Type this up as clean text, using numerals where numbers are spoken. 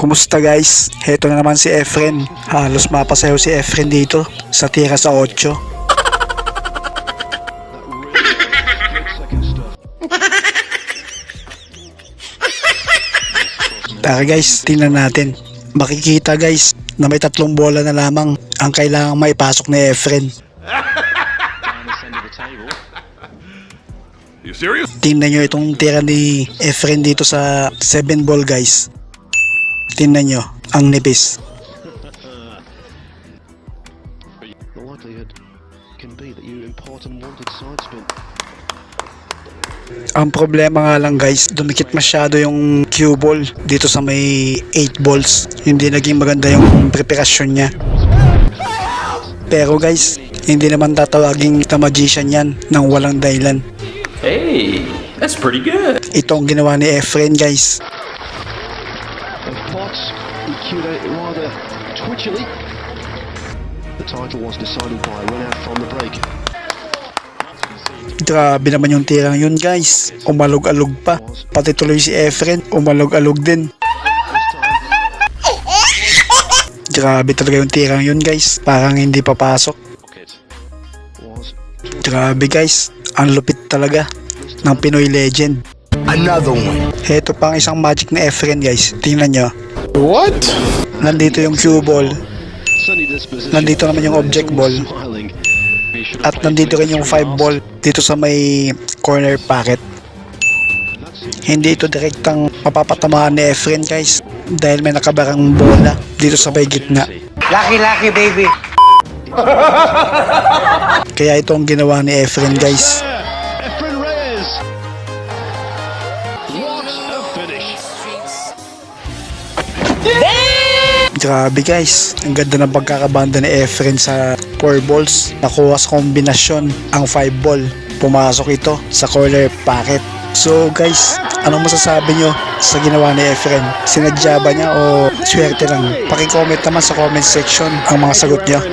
Kumusta guys? Heto na naman si Efren. Halos mapasayaw si Efren dito sa tira sa 8. Tara guys, tingnan natin. Makikita guys na may 3 bola na lamang ang kailangang maipasok ni Efren. You serious? Tingnan nyo itong tira ni Efren dito sa 7 ball guys. Tingnan nyo, ang nipis. The likelihood can be that you import unwanted side spin. Ang problema nga lang guys, dumikit masyado yung cue ball dito sa may 8 balls. Hindi naging maganda yung preparasyon niya. Pero guys, hindi naman tatawaging na magician yan nang walang dahilan. Hey, that's pretty good. Ito ang ginawa ni Efren guys. And Potts, he cued out rather twitchily. The title was decided by a run out from the break. Grabe naman yung tirang yun guys. Umalog-alog pa. Pati tuloy si Efren, umalog-alog din. Grabe talaga yung tirang yun guys. Parang hindi papasok. Was Grabe guys, ang lupit talaga ng Pinoy legend. Another one. Heto pang isang magic na Efren guys. Tingnan nyo. What? Nandito yung cue ball. sunny disposition. Nandito naman yung object ball. Smiling. He should have At played nandito rin better yung through 5 ball dito sa may corner pocket. Hindi ito direktang mapapatamaan ni Efren guys. Dahil may nakabarang bola dito sa may gitna. Lucky baby. Kaya ito ang ginawa ni Efren guys. Efren Reyes. What a finish. Grabe guys, ang ganda ng pagkakabanda ni Efren sa 4 balls. Nakuha sa kombinasyon ang 5 ball. Pumasok ito sa corner pocket. So guys, anong masasabi nyo sa ginawa ni Efren? Sinadya ba niya o swerte lang? Paki-comment naman sa comment section ang mga sagot nyo.